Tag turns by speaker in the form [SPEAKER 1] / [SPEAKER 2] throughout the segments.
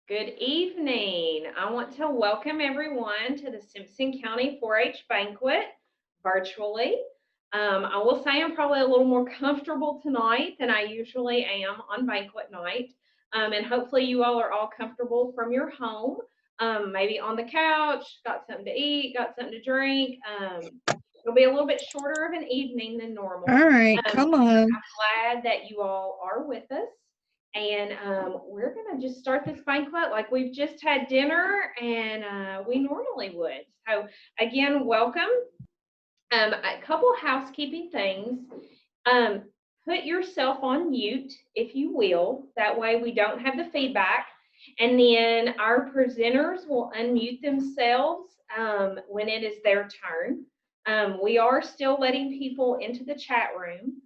[SPEAKER 1] Good evening. I want to welcome everyone to the Simpson County 4-H Banquet virtually. I will say I'm probably a little more comfortable tonight than I usually am on banquet night. And hopefully you all are comfortable from your home, maybe on the couch, got something to eat, got something to drink. It'll be a little bit shorter of an evening than normal.
[SPEAKER 2] All right, come on.
[SPEAKER 1] I'm glad that you all are with us. And we're going to just start this banquet like we've just had dinner and we normally would. So, again, welcome. A couple housekeeping things. Um, put yourself on mute, if you will. That way we don't have the feedback. And then our presenters will unmute themselves when it is their turn. We are still letting people into the chat room.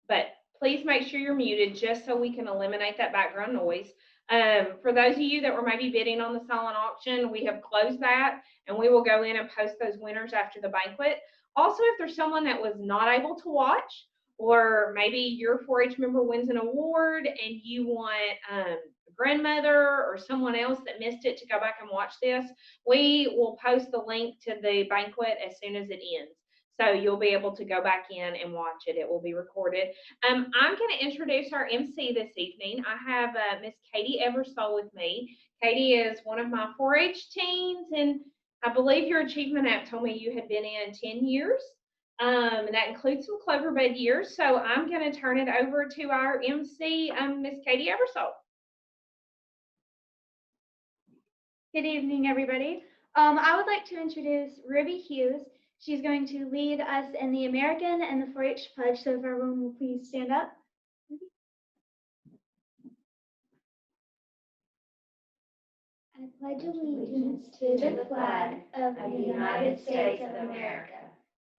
[SPEAKER 1] But please make sure you're muted just so we can eliminate that background noise. For those of you that were maybe bidding on the silent auction, we have closed that and we will go in and post those winners after the banquet. Also, if there's someone that was not able to watch, or maybe your 4-H member wins an award and you want a grandmother or someone else that missed it to go back and watch this, we will post the link to the banquet as soon as it ends. So you'll be able to go back in and watch it. It will be recorded. I'm going to introduce our MC this evening. I have Miss Katie Eversole with me. Katie is one of my 4-H teens, and I believe your achievement app told me you had been in 10 years. And that includes some Cloverbed years. So I'm going to turn it over to our MC, Miss Katie Eversole.
[SPEAKER 3] Good evening, everybody. I would like to introduce Ruby Hughes. She's going to lead us in the American and the 4-H pledge, so if everyone will please stand up. I pledge allegiance to the flag of the United States of America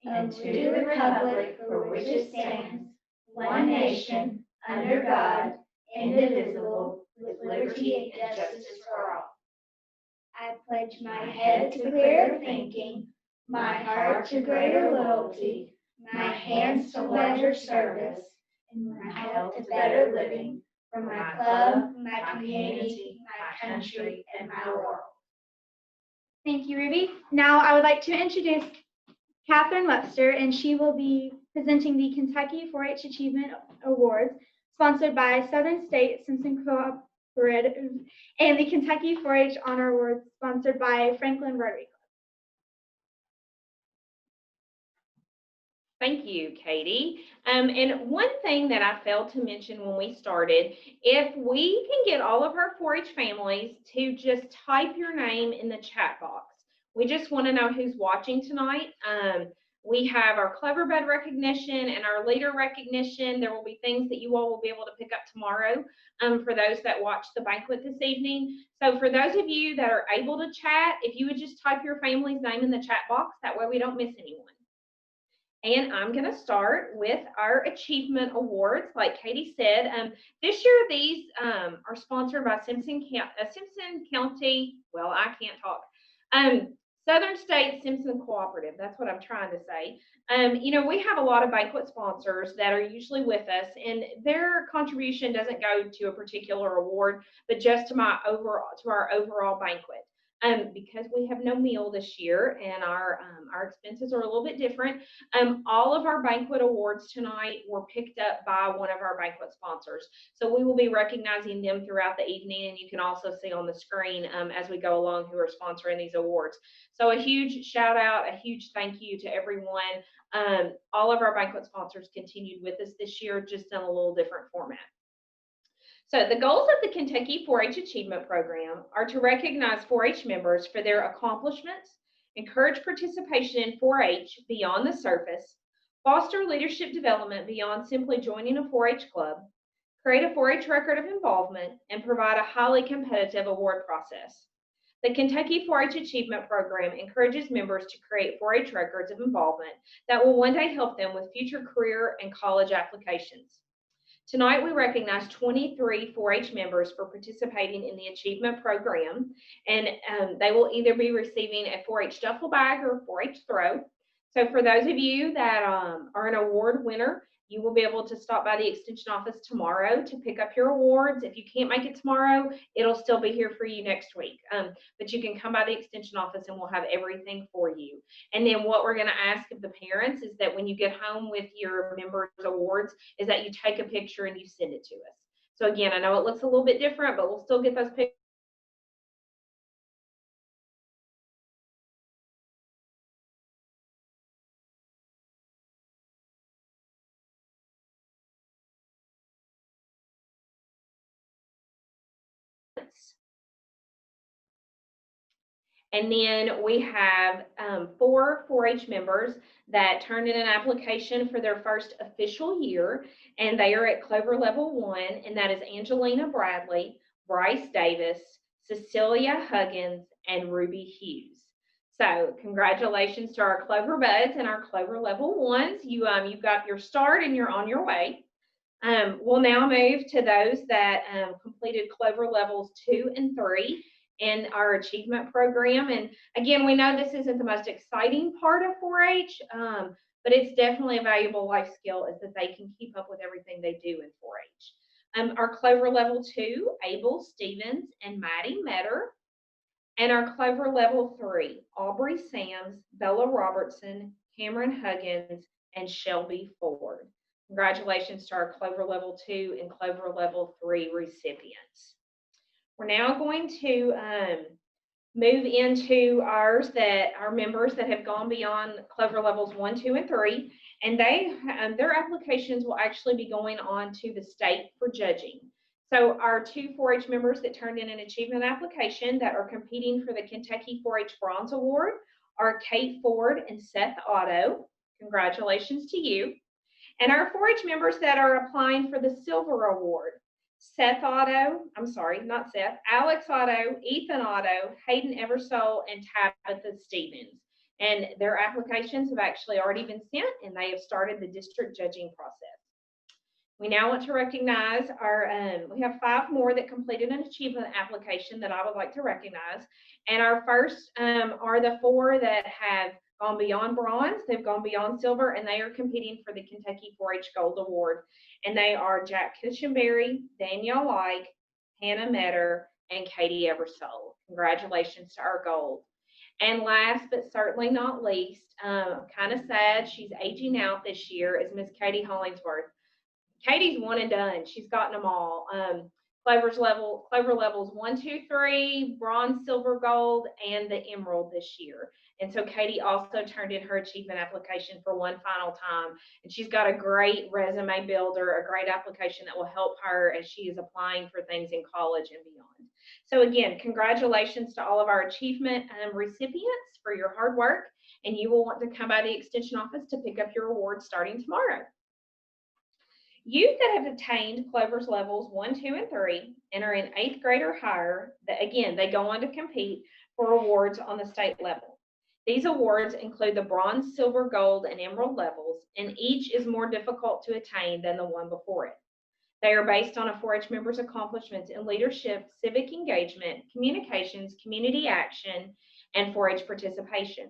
[SPEAKER 3] and to the republic for which it stands, one nation, under God, indivisible, with liberty and justice for all. I pledge my head to clearer thinking, my heart to greater loyalty, my hands to larger service, and my health to better living for my club, my community, my country, and my world. Thank you, Ruby. Now I would like to introduce Catherine Webster, and she will be presenting the Kentucky 4-H Achievement Awards, sponsored by Southern State Simpson Cooperative, and the Kentucky 4-H Honor Awards, sponsored by Franklin Rotary Club.
[SPEAKER 1] Thank you, Katie. And one thing that I failed to mention when we started, if we can get all of our 4-H families to just type your name in the chat box. We just want to know who's watching tonight. We have our Cloverbed recognition and our leader recognition. There will be things that you all will be able to pick up tomorrow for those that watch the banquet this evening. So for those of you that are able to chat, if you would just type your family's name in the chat box, that way we don't miss anyone. And I'm going to start with our achievement awards. Like Katie said, this year these are sponsored by Simpson County. Well, I can't talk. Southern State Simpson Cooperative. That's what I'm trying to say. We have a lot of banquet sponsors that are usually with us, and their contribution doesn't go to a particular award, but just to our overall banquet. Because we have no meal this year and our expenses are a little bit different, all of our banquet awards tonight were picked up by one of our banquet sponsors. So we will be recognizing them throughout the evening, and you can also see on the screen as we go along who are sponsoring these awards. So a huge shout out, a huge thank you to everyone. All of our banquet sponsors continued with us this year, just in a little different format. So the goals of the Kentucky 4-H Achievement Program are to recognize 4-H members for their accomplishments, encourage participation in 4-H beyond the surface, foster leadership development beyond simply joining a 4-H club, create a 4-H record of involvement, and provide a highly competitive award process. The Kentucky 4-H Achievement Program encourages members to create 4-H records of involvement that will one day help them with future career and college applications. Tonight, we recognize 23 4-H members for participating in the Achievement Program, and they will either be receiving a 4-H duffel bag or a 4-H throw. So for those of you that are an award winner, You will be able to stop by the extension office tomorrow to pick up your awards. If you can't make it tomorrow, it'll still be here for you next week. But you can come by the extension office and we'll have everything for you. And then what we're going to ask of the parents is that when you get home with your members' awards, is that you take a picture and you send it to us. So again, I know it looks a little bit different, but we'll still get those pictures. And then we have 4 4-H members that turned in an application for their first official year, and they are at Clover Level 1, and that is Angelina Bradley, Bryce Davis, Cecilia Huggins, and Ruby Hughes. So congratulations to our Clover Buds and our Clover Level 1s. You've got your start and you're on your way. We'll now move to those that completed Clover Levels 2 and 3 in our achievement program. And again, we know this isn't the most exciting part of 4-H, but it's definitely a valuable life skill is that they can keep up with everything they do in 4-H. Our Clover Level 2, Abel Stevens and Maddie Metter. And our Clover Level 3, Aubrey Sams, Bella Robertson, Cameron Huggins, and Shelby Ford. Congratulations to our Clover Level 2 and Clover Level 3 recipients. We're now going to move into our members that have gone beyond Clover Levels 1, 2, and 3, and their applications will actually be going on to the state for judging. So our 2 4-H members that turned in an achievement application that are competing for the Kentucky 4-H Bronze Award are Kate Ford and Seth Otto. Congratulations to you. And our 4-H members that are applying for the Silver Award, Alex Otto, Ethan Otto, Hayden Eversole, and Tabitha Stevens. And their applications have actually already been sent, and they have started the district judging process. We now want to recognize we have 5 more that completed an achievement application that I would like to recognize. And our first are the 4 that have gone beyond bronze, they've gone beyond silver, and they are competing for the Kentucky 4-H Gold Award. And they are Jack Cushenberry, Danielle Like, Hannah Metter, and Katie Eversole. Congratulations to our gold. And last but certainly not least, kind of sad, she's aging out this year, is Miss Katie Hollingsworth. Katie's one and done. She's gotten them all. Clover Levels 1, 2, 3, bronze, silver, gold, and the emerald this year. And so Katie also turned in her achievement application for one final time. And she's got a great resume builder, a great application that will help her as she is applying for things in college and beyond. So again, congratulations to all of our achievement recipients for your hard work. And you will want to come by the extension office to pick up your award starting tomorrow. Youth that have attained Clover's Levels 1, 2, and 3 and are in 8th grade or higher, again, they go on to compete for awards on the state level. These awards include the bronze, silver, gold, and emerald levels, and each is more difficult to attain than the one before it. They are based on a 4-H member's accomplishments in leadership, civic engagement, communications, community action, and 4-H participation.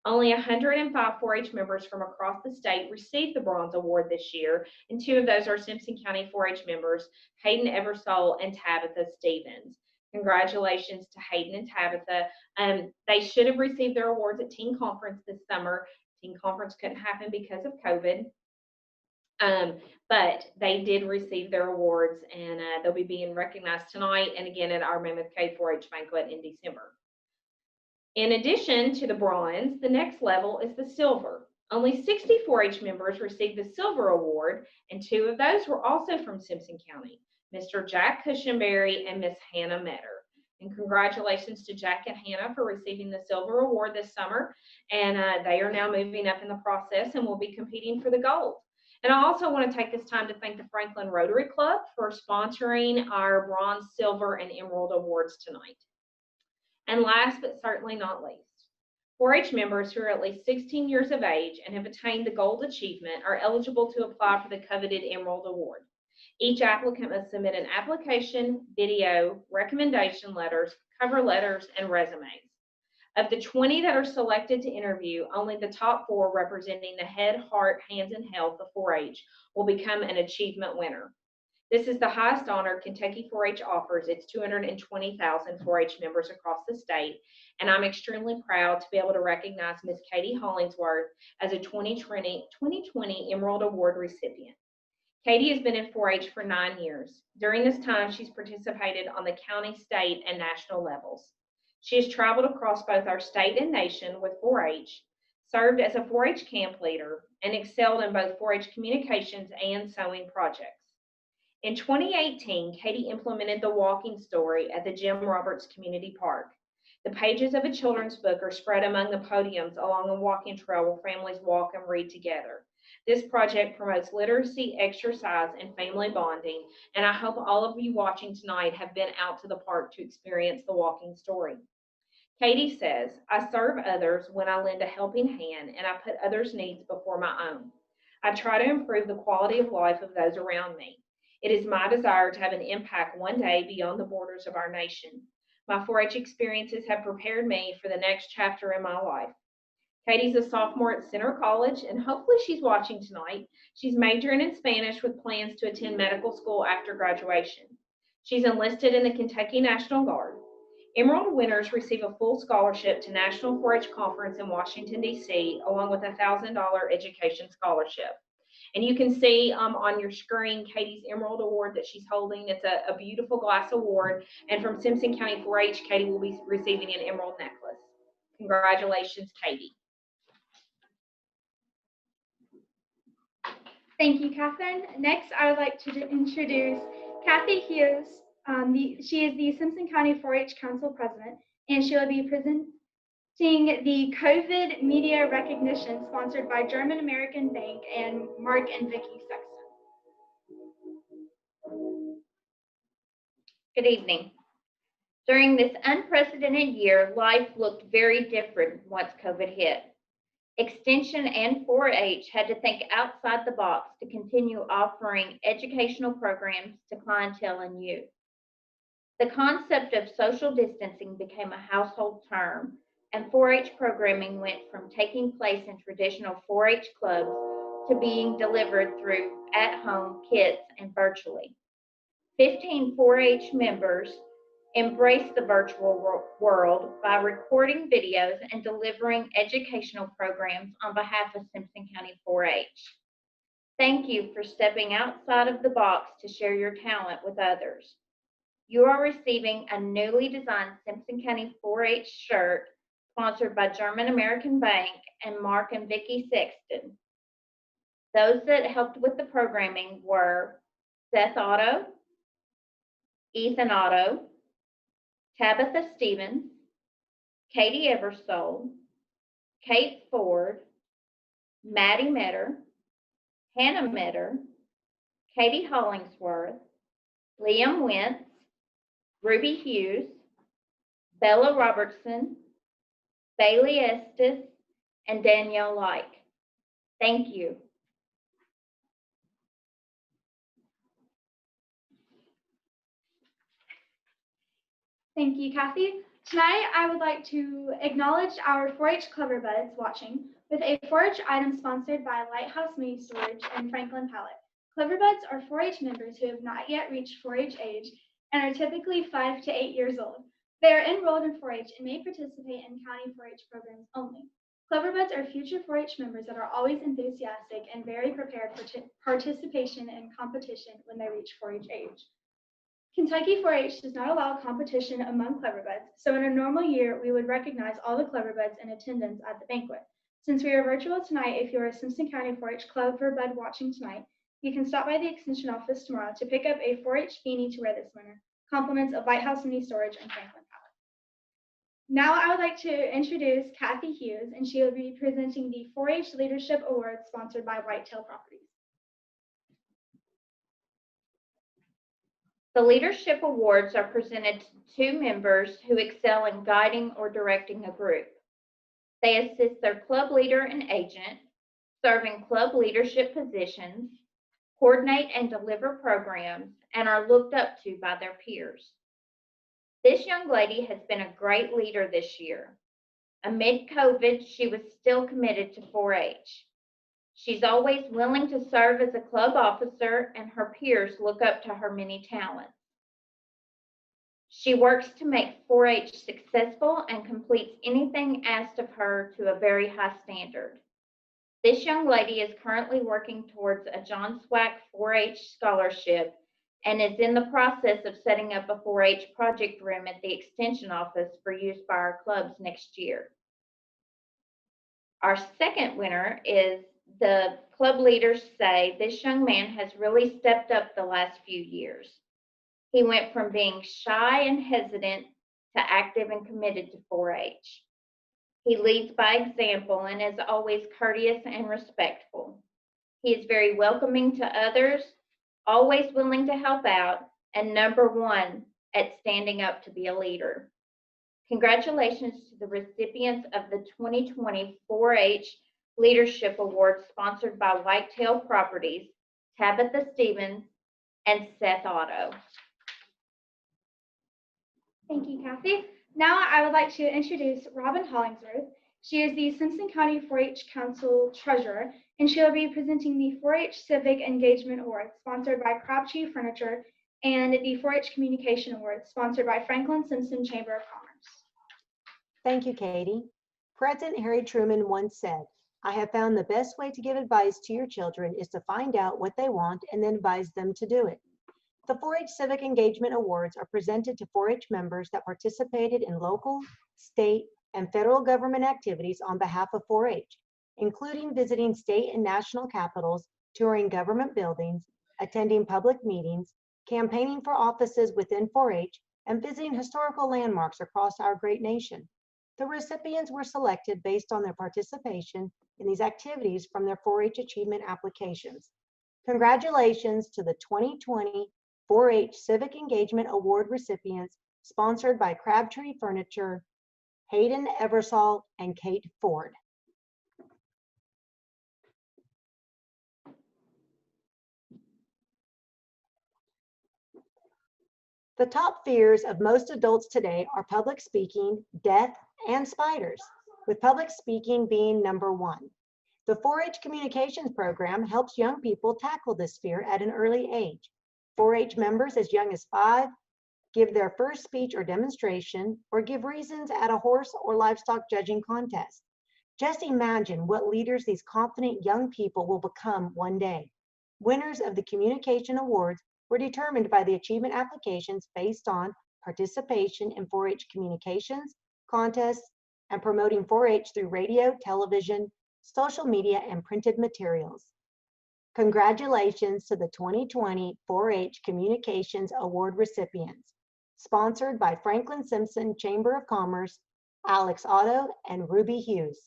[SPEAKER 1] Only 105 4-H members from across the state received the Bronze Award this year, and 2 of those are Simpson County 4-H members, Hayden Eversole and Tabitha Stevens. Congratulations to Hayden and Tabitha. They should have received their awards at Teen Conference this summer. Teen Conference couldn't happen because of COVID, but they did receive their awards, and they'll be being recognized tonight and again at our Mammoth Cave 4-H Banquet in December. In addition to the bronze, the next level is the silver. Only 60 4-H members received the Silver Award, and 2 of those were also from Simpson County, Mr. Jack Cushenberry and Miss Hannah Metter. And congratulations to Jack and Hannah for receiving the Silver Award this summer, and they are now moving up in the process and will be competing for the gold. And I also want to take this time to thank the Franklin Rotary Club for sponsoring our bronze, silver, and emerald awards tonight. And last but certainly not least, 4-H members who are at least 16 years of age and have attained the gold achievement are eligible to apply for the coveted Emerald Award. Each applicant must submit an application, video, recommendation letters, cover letters, and resumes. Of the 20 that are selected to interview, only the top 4 representing the head, heart, hands, and health of 4-H will become an achievement winner. This is the highest honor Kentucky 4-H offers its 220,000 4-H members across the state, and I'm extremely proud to be able to recognize Ms. Katie Hollingsworth as a 2020 Emerald Award recipient. Katie has been in 4-H for 9 years. During this time, she's participated on the county, state, and national levels. She has traveled across both our state and nation with 4-H, served as a 4-H camp leader, and excelled in both 4-H communications and sewing projects. In 2018, Katie implemented the walking story at the Jim Roberts Community Park. The pages of a children's book are spread among the podiums along a walking trail where families walk and read together. This project promotes literacy, exercise, and family bonding, and I hope all of you watching tonight have been out to the park to experience the walking story. Katie says, I serve others when I lend a helping hand and I put others' needs before my own. I try to improve the quality of life of those around me. It is my desire to have an impact one day beyond the borders of our nation. My 4-H experiences have prepared me for the next chapter in my life. Katie's a sophomore at Center College, and hopefully she's watching tonight. She's majoring in Spanish with plans to attend medical school after graduation. She's enlisted in the Kentucky National Guard. Emerald winners receive a full scholarship to National 4-H Conference in Washington, D.C., along with a $1,000 education scholarship. And you can see on your screen Katie's Emerald Award that she's holding. It's a beautiful glass award. And from Simpson County 4-H, Katie will be receiving an emerald necklace. Congratulations, Katie.
[SPEAKER 2] Thank you, Catherine. Next, I would like to introduce Kathy Hughes. She is the Simpson County 4-H Council President, and she will be presenting the COVID Media Recognition sponsored by German American Bank and Mark and Vicki Sexton.
[SPEAKER 4] Good evening. During this unprecedented year, life looked very different once COVID hit. Extension and 4-H had to think outside the box to continue offering educational programs to clientele and youth. The concept of social distancing became a household term, and 4-H programming went from taking place in traditional 4-H clubs to being delivered through at-home kits and virtually. 15 4-H members embraced the virtual world by recording videos and delivering educational programs on behalf of Simpson County 4-H. Thank you for stepping outside of the box to share your talent with others. You are receiving a newly designed Simpson County 4-H shirt sponsored by German American Bank and Mark and Vicki Sexton. Those that helped with the programming were Seth Otto, Ethan Otto, Tabitha Stevens, Katie Eversole, Kate Ford, Maddie Metter, Hannah Metter, Katie Hollingsworth, Liam Wentz, Ruby Hughes, Bella Robertson, Bailey Estes, and Danielle Like. Thank you.
[SPEAKER 2] Thank you, Kathy. Tonight, I would like to acknowledge our 4-H Clever Buds watching with a 4-H item sponsored by Lighthouse Mini Storage and Franklin Pallet. Clever Buds are 4-H members who have not yet reached 4-H age and are typically 5 to 8 years old. They are enrolled in 4-H and may participate in county 4-H programs only. Clever Buds are future 4-H members that are always enthusiastic and very prepared for participation in competition when they reach 4-H age. Kentucky 4-H does not allow competition among Clever Buds, so in a normal year, we would recognize all the Clever Buds in attendance at the banquet. Since we are virtual tonight, if you are a Simpson County 4-H Clever Bud watching tonight, you can stop by the Extension office tomorrow to pick up a 4-H beanie to wear this winter. Compliments of Lighthouse Mini Storage and Franklin Pallet. Now I would like to introduce Kathy Hughes, and she will be presenting the 4-H Leadership Award sponsored by Whitetail Properties.
[SPEAKER 4] The Leadership Awards are presented to 2 members who excel in guiding or directing a group. They assist their club leader and agent, serve in club leadership positions, coordinate and deliver programs, and are looked up to by their peers. This young lady has been a great leader this year. Amid COVID, she was still committed to 4-H. She's always willing to serve as a club officer, and her peers look up to her many talents. She works to make 4-H successful and completes anything asked of her to a very high standard. This young lady is currently working towards a John Swack 4-H scholarship and is in the process of setting up a 4-H project room at the Extension office for use by our clubs next year. Our second winner is the club leaders say this young man has really stepped up the last few years. He went from being shy and hesitant to active and committed to 4-H. He leads by example and is always courteous and respectful. He is very welcoming to others, always willing to help out, and number one at standing up to be a leader. Congratulations to the recipients of the 2020 4-H Leadership Award sponsored by Whitetail Properties, Tabitha Stevens, and Seth Otto.
[SPEAKER 2] Thank you, Kathy. Now I would like to introduce Robin Hollingsworth. She is the Simpson County 4-H Council Treasurer, and she will be presenting the 4-H Civic Engagement Award, sponsored by Crabtree Furniture, and the 4-H Communication Award, sponsored by Franklin Simpson Chamber of Commerce.
[SPEAKER 5] Thank you, Katie. President Harry Truman once said, "I have found the best way to give advice to your children is to find out what they want and then advise them to do it." The 4-H Civic Engagement Awards are presented to 4-H members that participated in local, state, and federal government activities on behalf of 4-H, including visiting state and national capitals, touring government buildings, attending public meetings, campaigning for offices within 4-H, and visiting historical landmarks across our great nation. The recipients were selected based on their participation in these activities from their 4-H achievement applications. Congratulations to the 2020 4-H Civic Engagement Award recipients, sponsored by Crabtree Furniture, Hayden Eversole, and Kate Ford. The top fears of most adults today are public speaking, death, and spiders, with public speaking being number one. The 4-H Communications Program helps young people tackle this fear at an early age. 4-H members as young as 5 give their first speech or demonstration, or give reasons at a horse or livestock judging contest. Just imagine what leaders these confident young people will become one day. Winners of the Communication Awards were determined by the achievement applications based on participation in 4-H communications, contests, and promoting 4-H through radio, television, social media, and printed materials. Congratulations to the 2020 4-H Communications Award recipients, sponsored by Franklin Simpson Chamber of Commerce, Alex Otto, and Ruby Hughes.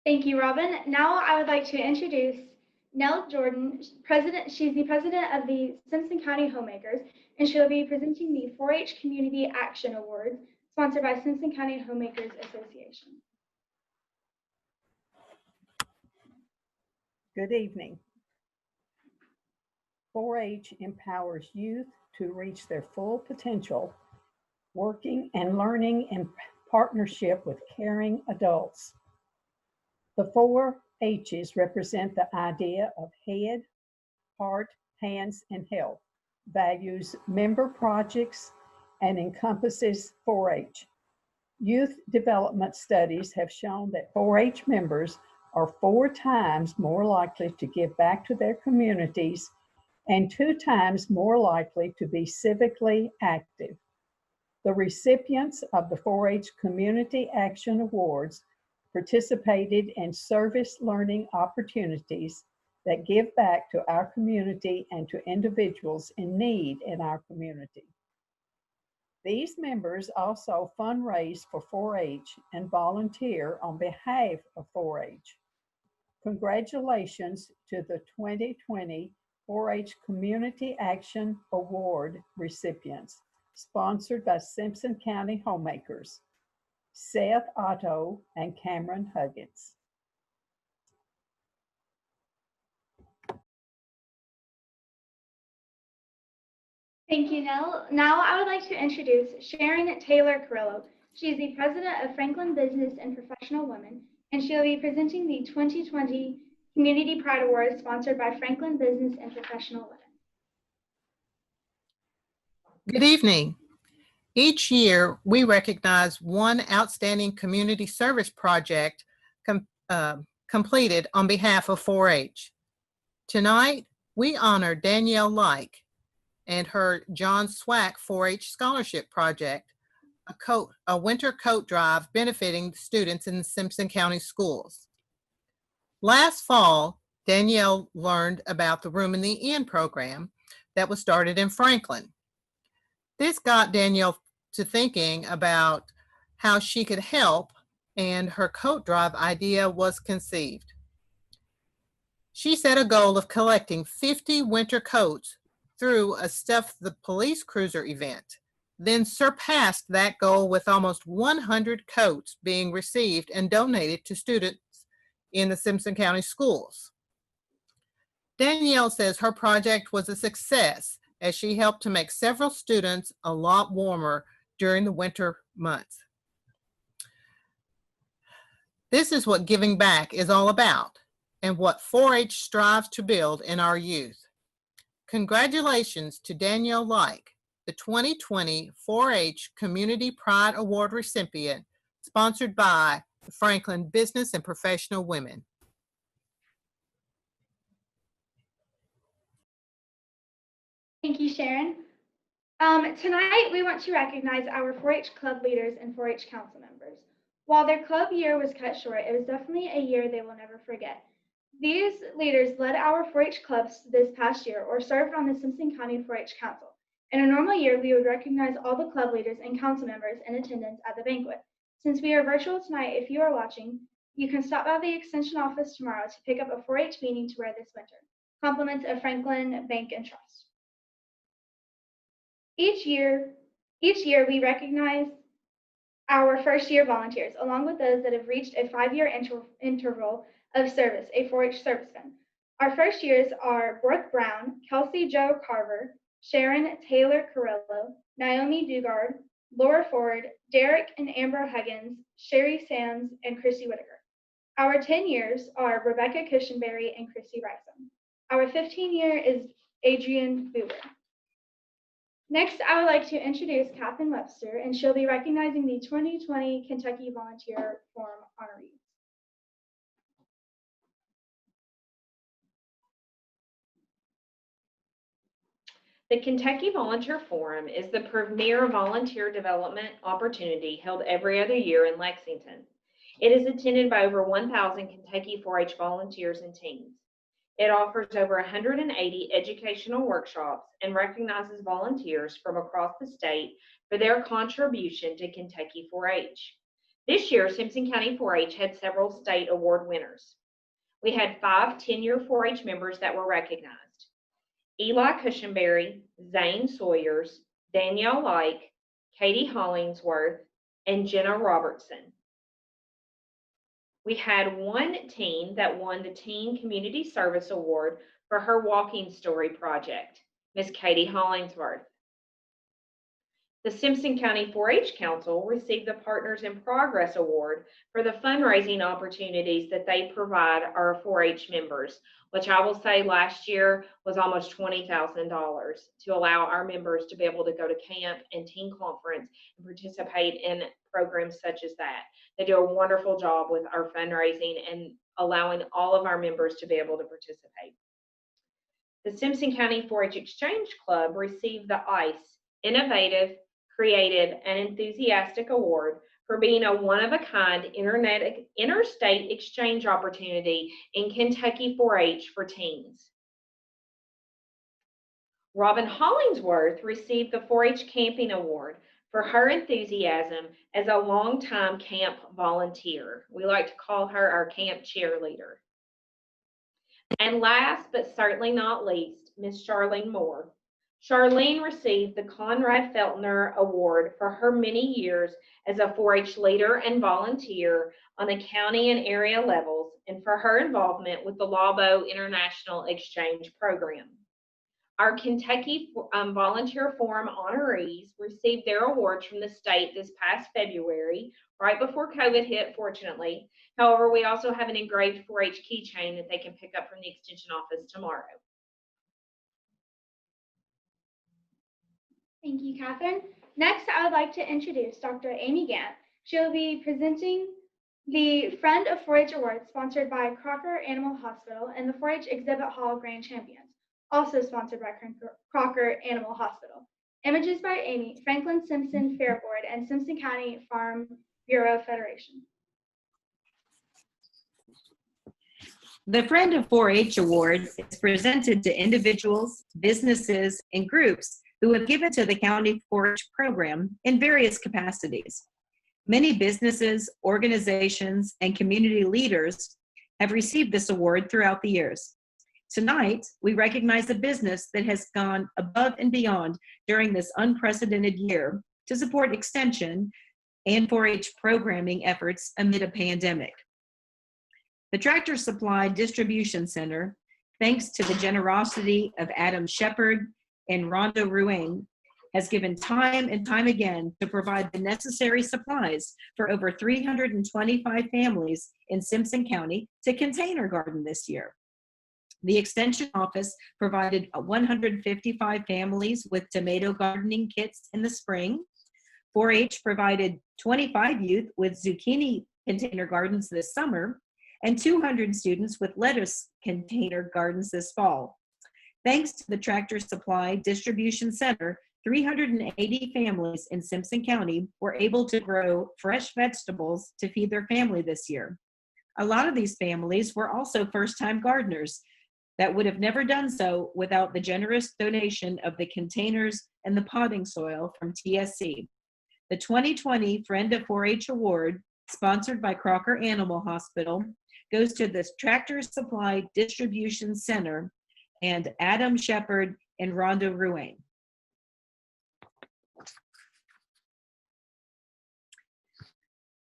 [SPEAKER 2] Thank you, Robin. Now I would like to introduce Nell Jordan, she's the president of the Simpson County Homemakers, and she'll be presenting the 4-H Community Action Awards, sponsored by Simpson County Homemakers Association.
[SPEAKER 6] Good evening. 4-H empowers youth to reach their full potential, working and learning in partnership with caring adults. The 4 H's represent the idea of head, heart, hands, and health, values member projects, and encompasses 4-H. Youth development studies have shown that 4-H members are 4 times more likely to give back to their communities and 2 times more likely to be civically active. The recipients of the 4-H Community Action Awards participated in service learning opportunities that give back to our community and to individuals in need in our community. These members also fundraise for 4-H and volunteer on behalf of 4-H. Congratulations to the 2020 4-H Community Action Award recipients, sponsored by Simpson County Homemakers, Seth Otto and Cameron Huggins.
[SPEAKER 2] Thank you, Nell. Now I would like to introduce Sharon Taylor Carrillo. She is the president of Franklin Business and Professional Women, and she will be presenting the 2020 Community Pride Award sponsored by Franklin Business and Professional Women.
[SPEAKER 7] Good evening. Each year, we recognize one outstanding community service project completed on behalf of 4-H. Tonight, we honor Danielle Like and her John Swack 4-H Scholarship Project, a winter coat drive benefiting students in the Simpson County Schools. Last fall, Danielle learned about the Room in the Inn program that was started in Franklin. This got Danielle to thinking about how she could help, and her coat drive idea was conceived. She set a goal of collecting 50 winter coats through a Stuff the Police Cruiser event, then surpassed that goal with almost 100 coats being received and donated to students in the Simpson County Schools. Danielle says her project was a success as she helped to make several students a lot warmer during the winter months. This is what giving back is all about and what 4-H strives to build in our youth. Congratulations to Danielle Like, the 2020 4-H Community Pride Award recipient, sponsored by the Franklin Business and Professional Women.
[SPEAKER 2] Thank you, Sharon. Tonight, we want to recognize our 4-H club leaders and 4-H council members. While their club year was cut short, it was definitely a year they will never forget. These leaders led our 4-H clubs this past year or served on the Simpson County 4-H Council. In a normal year, we would recognize all the club leaders and council members in attendance at the banquet. Since we are virtual tonight, if you are watching, you can stop by the Extension office tomorrow to pick up a 4-H meeting to wear this winter. Compliments of Franklin Bank and Trust. Each year we recognize our first-year volunteers, along with those that have reached a 5-year interval of service, a 4-H serviceman. Our first years are Brooke Brown, Kelsey Jo Carver, Sharon Taylor Carrillo, Naomi Dugard, Laura Ford, Derek and Amber Huggins, Sherry Sands, and Chrissy Whitaker. Our 10 years are Rebecca Cushenberry and Chrissy Rysom. Our 15-year is Adrian Boober. Next, I would like to introduce Katherine Webster, and she'll be recognizing the 2020 Kentucky Volunteer Forum honorees.
[SPEAKER 1] The Kentucky Volunteer Forum is the premier volunteer development opportunity held every other year in Lexington. It is attended by over 1,000 Kentucky 4-H volunteers and teams. It offers over 180 educational workshops and recognizes volunteers from across the state for their contribution to Kentucky 4-H. This year, Simpson County 4-H had several state award winners. We had 5 10-year 4-H members that were recognized: Eli Cushenberry, Zane Sawyers, Danielle Like, Katie Hollingsworth, and Jenna Robertson. We had one teen that won the Teen Community Service Award for her walking story project, Miss Katie Hollingsworth. The Simpson County 4-H Council received the Partners in Progress Award for the fundraising opportunities that they provide our 4-H members, which I will say last year was almost $20,000 to allow our members to be able to go to camp and teen conference and participate in programs such as that. They do a wonderful job with our fundraising and allowing all of our members to be able to participate. The Simpson County 4-H Exchange Club received the ICE Innovative, Creative, and Enthusiastic Award for being a one-of-a-kind interstate exchange opportunity in Kentucky 4-H for teens. Robin Hollingsworth received the 4-H Camping Award for her enthusiasm as a longtime camp volunteer. We like to call her our camp cheerleader. And last but certainly not least, Miss Charlene Moore. Charlene received the Conrad Feltner Award for her many years as a 4-H leader and volunteer on the county and area levels, and for her involvement with the Labo International Exchange Program. Our Kentucky Volunteer Forum honorees received their awards from the state this past February, right before COVID hit, fortunately. However, we also have an engraved 4-H keychain that they can pick up from the Extension office tomorrow.
[SPEAKER 2] Thank you, Catherine. Next, I would like to introduce Dr. Amy Gant. She'll be presenting the Friend of 4-H Award sponsored by Crocker Animal Hospital and the 4-H Exhibit Hall Grand Champions, also sponsored by Crocker Animal Hospital. Images by Amy, Franklin Simpson Fair Board, and Simpson County Farm Bureau Federation.
[SPEAKER 8] The Friend of 4-H Award is presented to individuals, businesses, and groups who have given to the county 4-H program in various capacities. Many businesses, organizations, and community leaders have received this award throughout the years. Tonight, we recognize a business that has gone above and beyond during this unprecedented year to support extension and 4-H programming efforts amid a pandemic. The Tractor Supply Distribution Center, thanks to the generosity of Adam Shepard and Rhonda Ruane, has given time and time again to provide the necessary supplies for over 325 families in Simpson County to container garden this year. The Extension Office provided 155 families with tomato gardening kits in the spring. 4-H provided 25 youth with zucchini container gardens this summer, and 200 students with lettuce container gardens this fall. Thanks to the Tractor Supply Distribution Center, 380 families in Simpson County were able to grow fresh vegetables to feed their family this year. A lot of these families were also first-time gardeners that would have never done so without the generous donation of the containers and the potting soil from TSC. The 2020 Friend of 4-H Award, sponsored by Crocker Animal Hospital, goes to the Tractor Supply Distribution Center and Adam Shepard and Rhonda Ruane.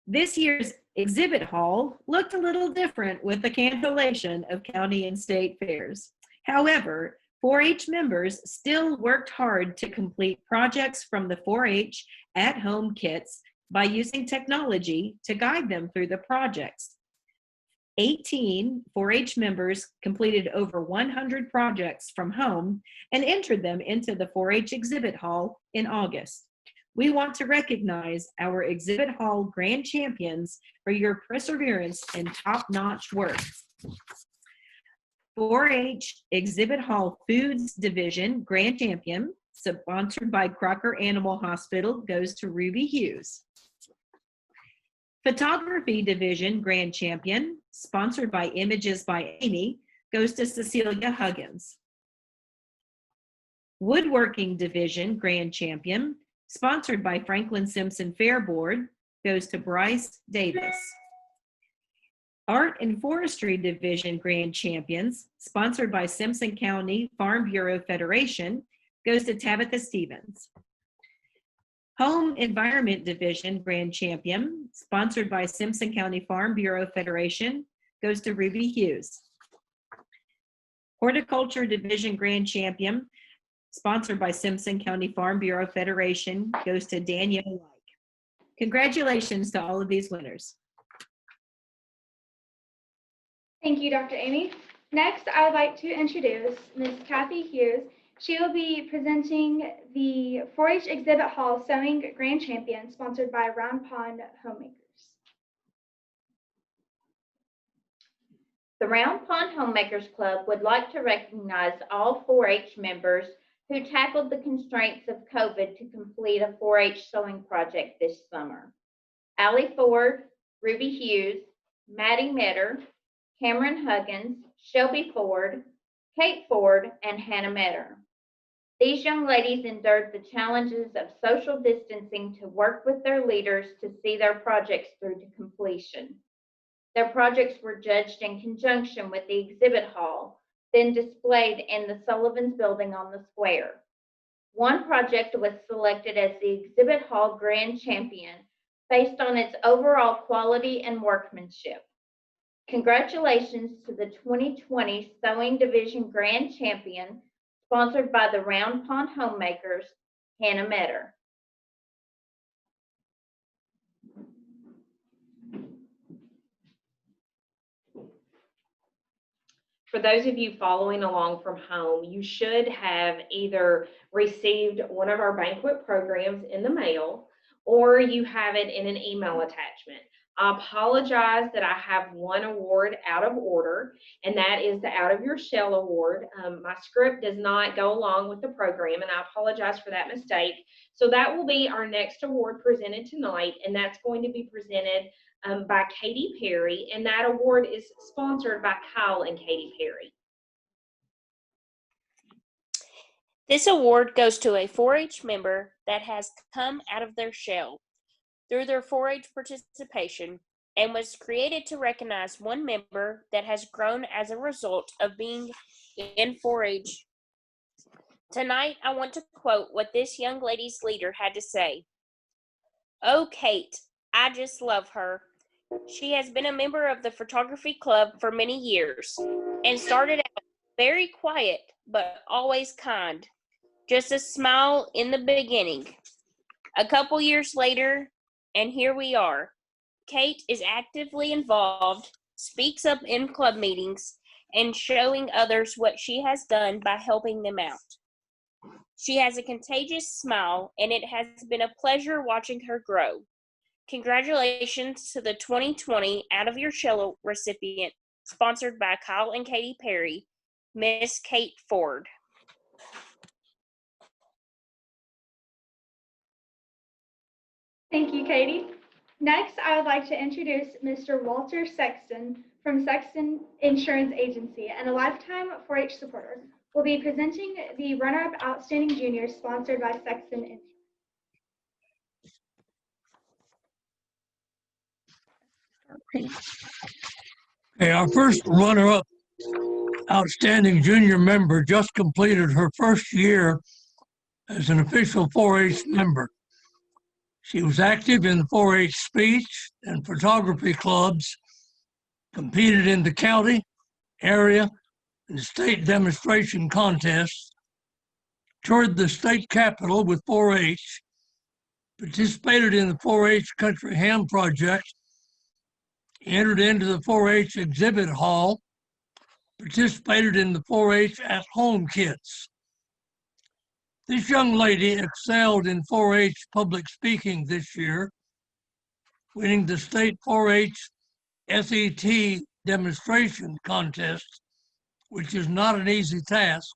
[SPEAKER 8] This year's exhibit hall looked a little different with the cancellation of county and state fairs. However, 4-H members still worked hard to complete projects from the 4-H at-home kits by using technology to guide them through the projects. 18 4-H members completed over 100 projects from home and entered them into the 4-H exhibit hall in August. We want to recognize our exhibit hall grand champions for your perseverance and top-notch work. 4-H Exhibit Hall Foods Division Grand Champion, sponsored by Crocker Animal Hospital, goes to Ruby Hughes. Photography Division Grand Champion, sponsored by Images by Amy, goes to Cecilia Huggins. Woodworking Division Grand Champion, sponsored by Franklin Simpson Fair Board, goes to Bryce Davis. Art and Forestry Division Grand Champions, sponsored by Simpson County Farm Bureau Federation, goes to Tabitha Stevens. Home Environment Division Grand Champion, sponsored by Simpson County Farm Bureau Federation, goes to Ruby Hughes. Horticulture Division Grand Champion, sponsored by Simpson County Farm Bureau Federation, goes to Danielle Like. Congratulations to all of these winners.
[SPEAKER 2] Thank you, Dr. Amy. Next, I would like to introduce Ms. Kathy Hughes. She will be presenting the 4-H Exhibit Hall Sewing Grand Champion, sponsored by Round Pond Homemakers.
[SPEAKER 4] The Round Pond Homemakers Club would like to recognize all 4-H members who tackled the constraints of COVID to complete a 4-H sewing project this summer. Allie Ford, Ruby Hughes, Maddie Metter, Cameron Huggins, Shelby Ford, Kate Ford, and Hannah Metter. These young ladies endured the challenges of social distancing to work with their leaders to see their projects through to completion. Their projects were judged in conjunction with the exhibit hall, then displayed in the Sullivan's building on the square. One project was selected as the exhibit hall grand champion based on its overall quality and workmanship. Congratulations to the 2020 Sewing Division Grand Champion, sponsored by the Round Pond Homemakers, Hannah Metter.
[SPEAKER 1] For those of you following along from home, you should have either received one of our banquet programs in the mail or you have it in an email attachment. I apologize that I have one award out of order, and that is the Out of Your Shell Award. My script does not go along with the program, and I apologize for that mistake. So that will be our next award presented tonight, and that's going to be presented by Katy Perry, and that award is sponsored by Kyle and Katy Perry.
[SPEAKER 9] This award goes to a 4-H member that has come out of their shell through their 4-H participation and was created to recognize one member that has grown as a result of being in 4-H. Tonight, I want to quote what this young lady's leader had to say. "Oh, Kate, I just love her. She has been a member of the photography club for many years and started out very quiet, but always kind. Just a smile in the beginning. A couple years later, and here we are. Kate is actively involved, speaks up in club meetings, and showing others what she has done by helping them out. She has a contagious smile, and it has been a pleasure watching her grow. Congratulations to the 2020 Out of Your Shell recipient, sponsored by Kyle and Katy Perry, Miss Kate Ford."
[SPEAKER 2] Thank you, Katie. Next, I would like to introduce Mr. Walter Sexton from Sexton Insurance Agency and a lifetime 4-H supporter. Will be presenting the runner-up Outstanding Junior sponsored by Sexton Insurance.
[SPEAKER 10] Okay, our first runner-up Outstanding Junior member just completed her first year as an official 4-H member. She was active in the 4-H speech and photography clubs, competed in the county, area, and state demonstration contests, toured the state capitol with 4-H, participated in the 4-H Country Ham Project, entered into the 4-H exhibit hall, participated in the 4-H at home kits. This young lady excelled in 4-H public speaking this year, winning the state 4-H SET demonstration contest, which is not an easy task,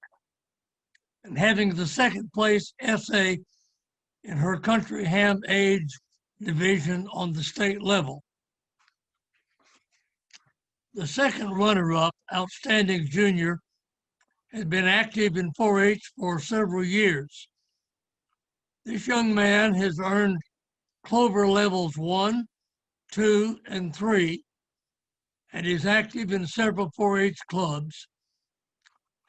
[SPEAKER 10] and having the second place essay in her country ham age division on the state level. The second runner-up, Outstanding Junior, has been active in 4-H for several years. This young man has earned Clover levels 1, 2, and 3, and is active in several 4-H clubs.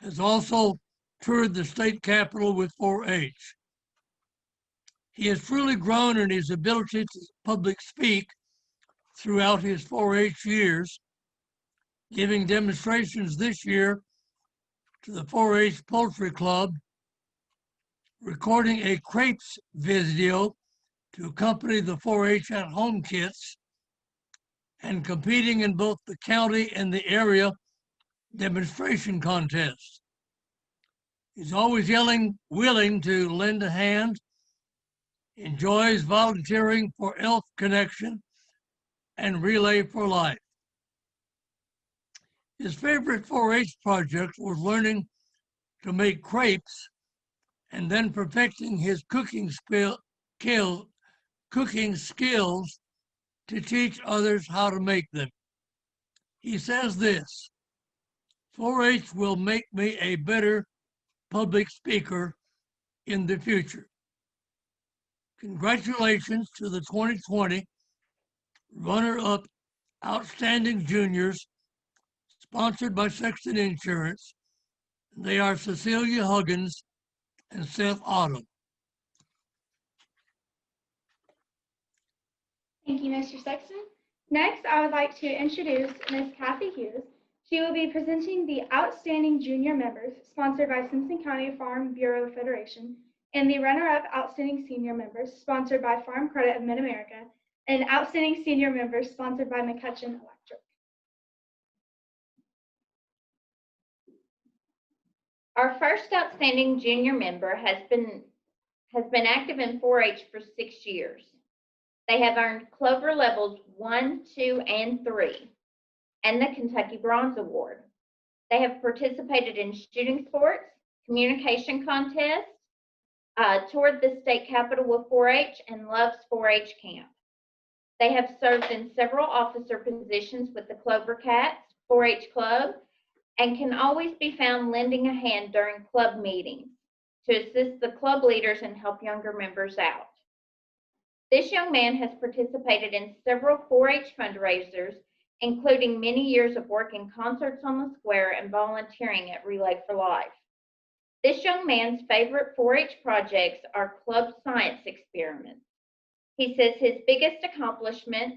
[SPEAKER 10] Has also toured the state capitol with 4-H. He has truly grown in his ability to public speak throughout his 4-H years, giving demonstrations this year to the 4-H Poultry Club, recording a crepes video to accompany the 4-H at home kits, and competing in both the county and the area demonstration contests. He's always willing to lend a hand, enjoys volunteering for Elf Connection and Relay for Life. His favorite 4-H project was learning to make crepes and then perfecting his cooking skills to teach others how to make them. He says this, 4-H will make me a better public speaker in the future. Congratulations to the 2020 runner-up Outstanding Juniors, sponsored by Sexton Insurance. They are Cecilia Huggins and Seth Autumn.
[SPEAKER 2] Thank you, Mr. Sexton. Next, I would like to introduce Ms. Kathy Hughes. She will be presenting the Outstanding Junior Members, sponsored by Simpson County Farm Bureau Federation, and the runner-up Outstanding Senior Members, sponsored by Farm Credit of Mid-America, and Outstanding Senior Members, sponsored by McCutcheon Electric.
[SPEAKER 4] Our first outstanding junior member has been active in 4-H for 6 years. They have earned Clover Levels 1, 2, and 3, and the Kentucky Bronze Award. They have participated in shooting sports, communication contests, toured the state capitol with 4-H, and loves 4-H camp. They have served in several officer positions with the Clover Cats, 4-H Club, and can always be found lending a hand during club meetings to assist the club leaders and help younger members out. This young man has participated in several 4-H fundraisers, including many years of working concerts on the square and volunteering at Relay for Life. This young man's favorite 4-H projects are club science experiments. He says his biggest accomplishment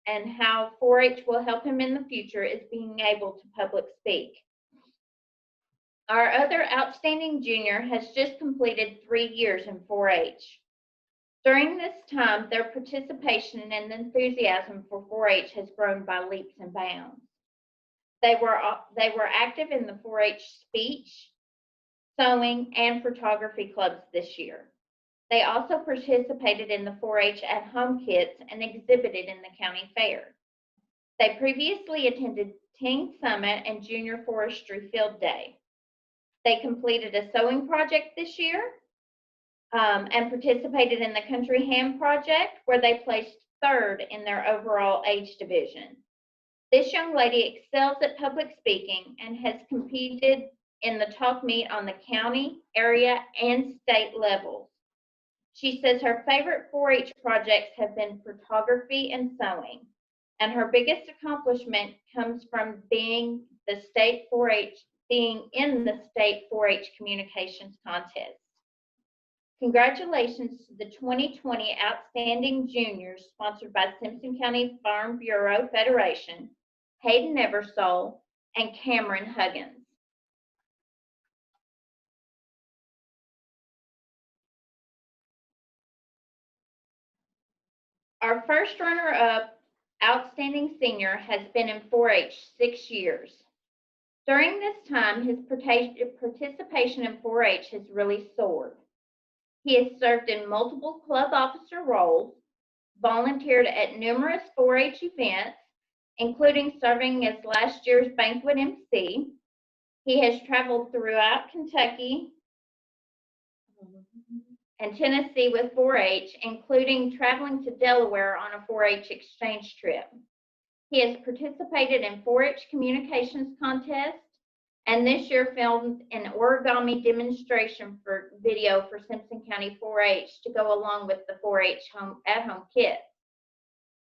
[SPEAKER 4] and how 4-H will help him in the future is being able to public speak. Our other outstanding junior has just completed 3 years in 4-H. During this time, their participation and enthusiasm for 4-H has grown by leaps and bounds. They were active in the 4-H speech, sewing, and photography clubs this year. They also participated in the 4-H at Home kits and exhibited in the county fair. They previously attended Teen Summit and Junior Forestry Field Day. They completed a sewing project this year and participated in the Country Ham Project, where they placed 3rd in their overall age division. This young lady excels at public speaking and has competed in the talk meet on the county, area, and state levels. She says her favorite 4-H projects have been photography and sewing, and her biggest accomplishment comes from being in the state 4-H communications contest. Congratulations to the 2020 Outstanding Juniors, sponsored by Simpson County Farm Bureau Federation, Hayden Eversole, and Cameron Huggins. Our first runner-up Outstanding Senior has been in 4-H 6 years. During this time, his participation in 4-H has really soared. He has served in multiple club officer roles, volunteered at numerous 4-H events, including serving as last year's Banquet MC. He has traveled throughout Kentucky and Tennessee with 4-H, including traveling to Delaware on a 4-H exchange trip. He has participated in 4-H communications contests, and this year filmed an origami demonstration video for Simpson County 4-H to go along with the 4-H at-home kit.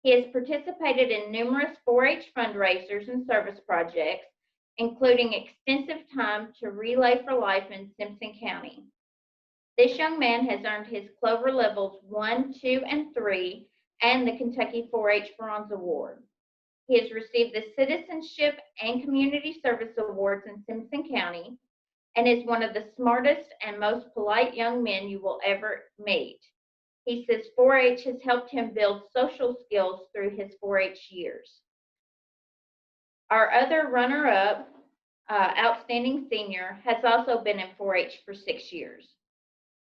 [SPEAKER 4] He has participated in numerous 4-H fundraisers and service projects, including extensive time to Relay for Life in Simpson County. This young man has earned his Clover Levels 1, 2, and 3, and the Kentucky 4-H Bronze Award. He has received the Citizenship and Community Service Awards in Simpson County and is one of the smartest and most polite young men you will ever meet. He says 4-H has helped him build social skills through his 4-H years. Our other runner-up, Outstanding Senior, has also been in 4-H for 6 years.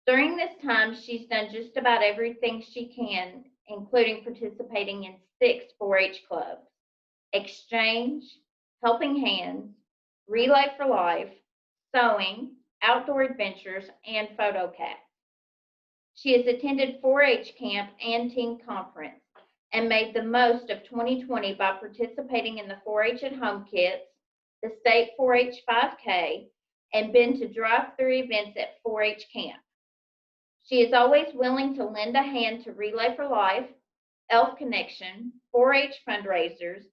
[SPEAKER 4] During this time, she's done just about everything she can, including participating in 6 4-H clubs: Exchange, Helping Hands, Relay for Life, Sewing, Outdoor Adventures, and PhotoCat. She has attended 4-H camp and teen conference and made the most of 2020 by participating in the 4-H at Home kits, the state 4-H 5K, and been to drive-through events at 4-H camp. She is always willing to lend a hand to Relay for Life, Elf Connection, 4-H fundraisers,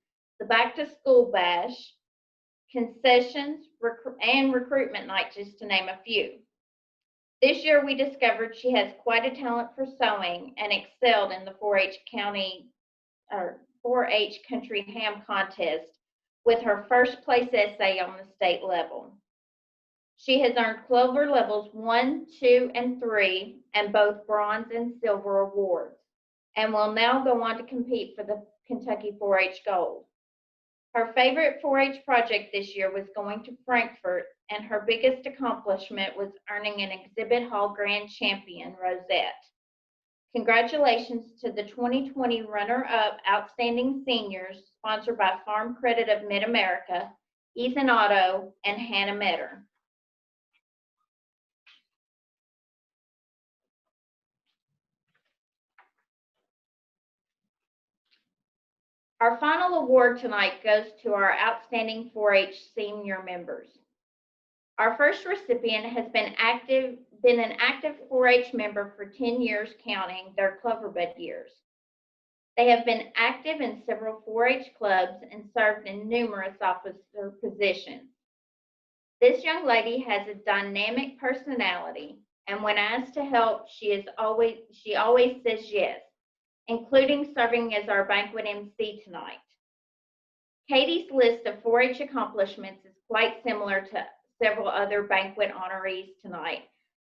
[SPEAKER 4] the Back to School Bash, concessions, and recruitment night, just to name a few. This year, we discovered she has quite a talent for sewing and excelled in the 4-H Country Ham contest with her first place essay on the state level. She has earned Clover levels 1, 2, and 3, and both bronze and silver awards, and will now go on to compete for the Kentucky 4-H Gold. Her favorite 4-H project this year was going to Frankfurt, and her biggest accomplishment was earning an Exhibit Hall Grand Champion rosette. Congratulations to the 2020 runner-up Outstanding Seniors, sponsored by Farm Credit of Mid-America, Ethan Otto, and Hannah Metter. Our final award tonight goes to our outstanding 4-H senior members. Our first recipient has been an active 4-H member for 10 years, counting their Cloverbud years. They have been active in several 4-H clubs and served in numerous officer positions. This young lady has a dynamic personality, and when asked to help, she always says yes, including serving as our banquet MC tonight. Katie's list of 4-H accomplishments is quite similar to several other banquet honorees tonight,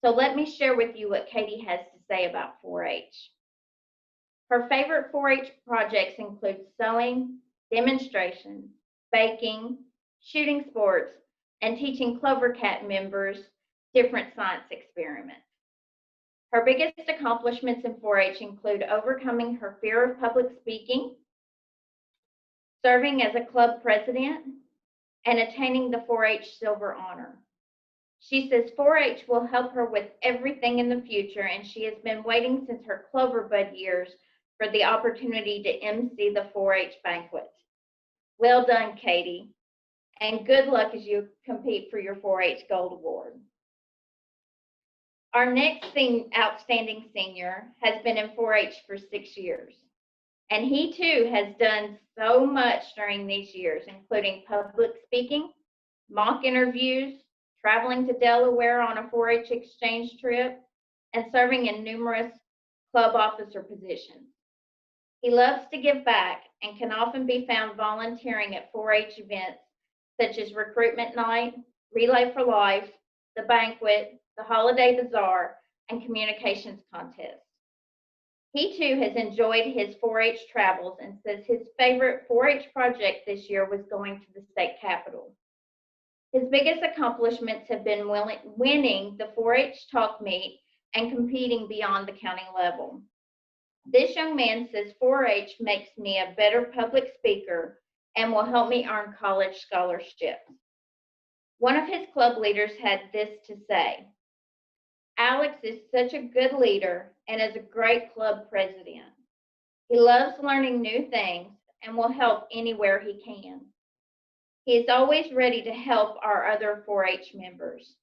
[SPEAKER 4] so let me share with you what Katie has to say about 4-H. Her favorite 4-H projects include sewing, demonstrations, baking, shooting sports, and teaching Clover Cat members different science experiments. Her biggest accomplishments in 4-H include overcoming her fear of public speaking, serving as a club president, and attaining the 4-H Silver Honor. She says 4-H will help her with everything in the future, and she has been waiting since her Cloverbud years for the opportunity to MC the 4-H banquet. Well done, Katie, and good luck as you compete for your 4-H Gold Award. Our next outstanding senior has been in 4-H for 6 years, and he too has done so much during these years, including public speaking, mock interviews, traveling to Delaware on a 4-H exchange trip, and serving in numerous club officer positions. He loves to give back and can often be found volunteering at 4-H events such as Recruitment Night, Relay for Life, the Banquet, the Holiday Bazaar, and Communications Contest. He too has enjoyed his 4-H travels and says his favorite 4-H project this year was going to the state capitol. His biggest accomplishments have been winning the 4-H talk meet and competing beyond the county level. This young man says 4-H makes me a better public speaker and will help me earn college scholarships. One of his club leaders had this to say: Alex is such a good leader and is a great club president. He loves learning new things and will help anywhere he can. He is always ready to help our other 4-H members.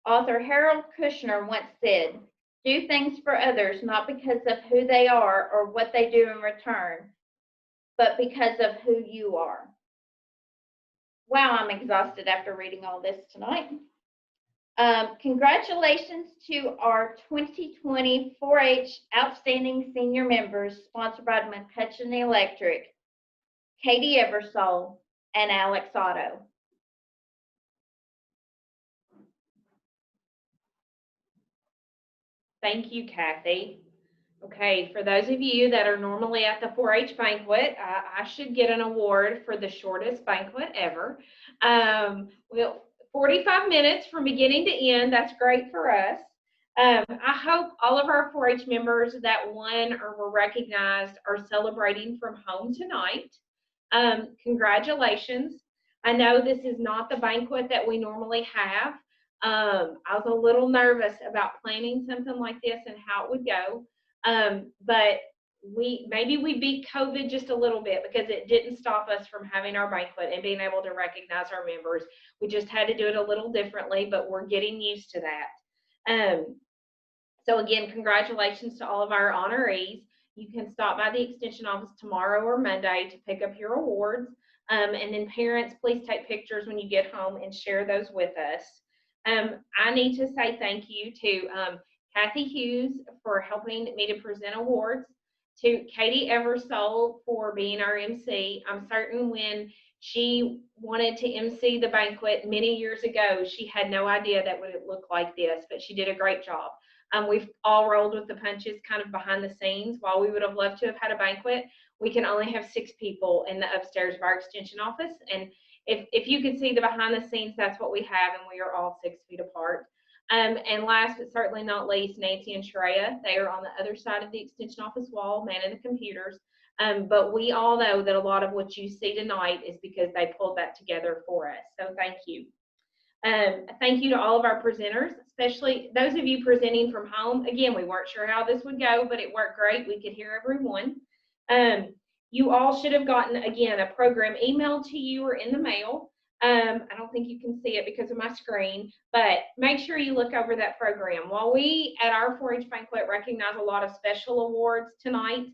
[SPEAKER 4] Author Harold Kushner once said, "Do things for others not because of who they are or what they do in return, but because of who you are." Wow, I'm exhausted after reading all this tonight. Congratulations to our 2020 4-H Outstanding Senior Members, sponsored by McCutcheon Electric, Katie Eversole and Alex Otto.
[SPEAKER 1] Thank you, Kathy. Okay, for those of you that are normally at the 4-H banquet, I should get an award for the shortest banquet ever. Well, 45 minutes from beginning to end, that's great for us. I hope all of our 4-H members that won or were recognized are celebrating from home tonight. Congratulations. I know this is not the banquet that we normally have. I was a little nervous about planning something like this and how it would go. But maybe we beat COVID just a little bit, because it didn't stop us from having our banquet and being able to recognize our members. We just had to do it a little differently, but we're getting used to that. So again, congratulations to all of our honorees. You can stop by the extension office tomorrow or Monday to pick up your awards. And then parents, please take pictures when you get home and share those with us. I need to say thank you to Kathy Hughes for helping me to present awards, to Katie Eversole for being our MC. I'm certain when She wanted to MC the banquet many years ago. She had no idea that would look like this, but she did a great job. We've all rolled with the punches kind of behind the scenes. While we would have loved to have had a banquet, we can only have 6 people in the upstairs of our extension office. And if you could see the behind the scenes, that's what we have, and we are all 6 feet apart. And last but certainly not least, Nancy and Shreya. They are on the other side of the extension office wall, manning the computers. But we all know that a lot of what you see tonight is because they pulled that together for us. So thank you. Thank you to all of our presenters, especially those of you presenting from home. Again, we weren't sure how this would go, but it worked great. We could hear everyone. You all should have gotten, again, a program emailed to you or in the mail. I don't think you can see it because of my screen, but make sure you look over that program. While we at our 4-H banquet recognize a lot of special awards tonight,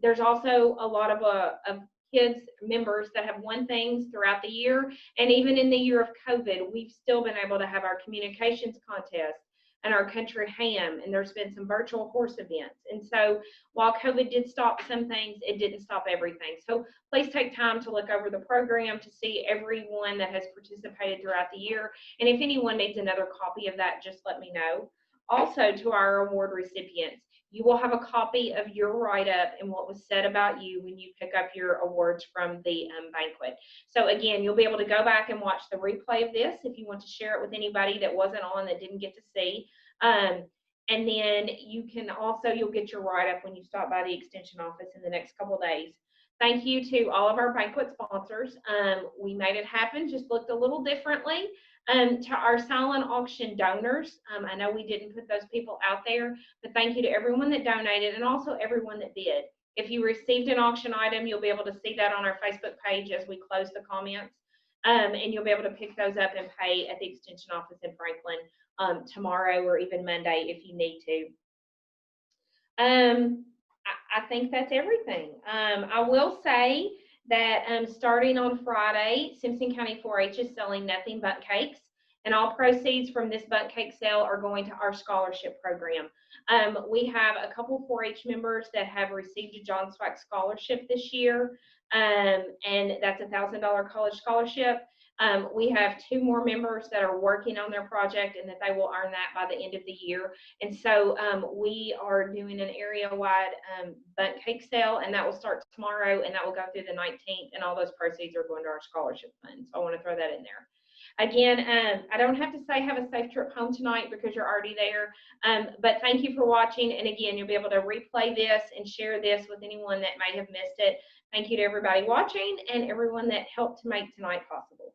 [SPEAKER 1] there's also a lot of kids, members that have won things throughout the year. And even in the year of COVID, we've still been able to have our communications contest and our country ham, and there's been some virtual horse events. And so while COVID did stop some things, it didn't stop everything. So please take time to look over the program to see everyone that has participated throughout the year. And if anyone needs another copy of that, just let me know. Also, to our award recipients, you will have a copy of your write-up and what was said about you when you pick up your awards from the banquet. So again, you'll be able to go back and watch the replay of this if you want to share it with anybody that wasn't on, that didn't get to see. And then you can also, you'll get your write-up when you stop by the extension office in the next couple days. Thank you to all of our banquet sponsors. We made it happen, just looked a little differently. To our silent auction donors, I know we didn't put those people out there, but thank you to everyone that donated and also everyone that did. If you received an auction item, you'll be able to see that on our Facebook page as we close the comments, and you'll be able to pick those up and pay at the extension office in Franklin tomorrow or even Monday if you need to. I think that's everything. I will say that starting on Friday, Simpson County 4-H is selling nothing but cakes, and all proceeds from this bundt cake sale are going to our scholarship program. We have a couple 4-H members that have received a John Swack scholarship this year, and that's a $1,000 college scholarship. We have 2 more members that are working on their project and that they will earn that by the end of the year. And so we are doing an area-wide bundt cake sale, and that will start tomorrow, and that will go through the 19th, and all those proceeds are going to our scholarship fund. So I want to throw that in there. Again, I don't have to say have a safe trip home tonight because you're already there, but thank you for watching. And again, you'll be able to replay this and share this with anyone that may have missed it. Thank you to everybody watching and everyone that helped to make tonight possible.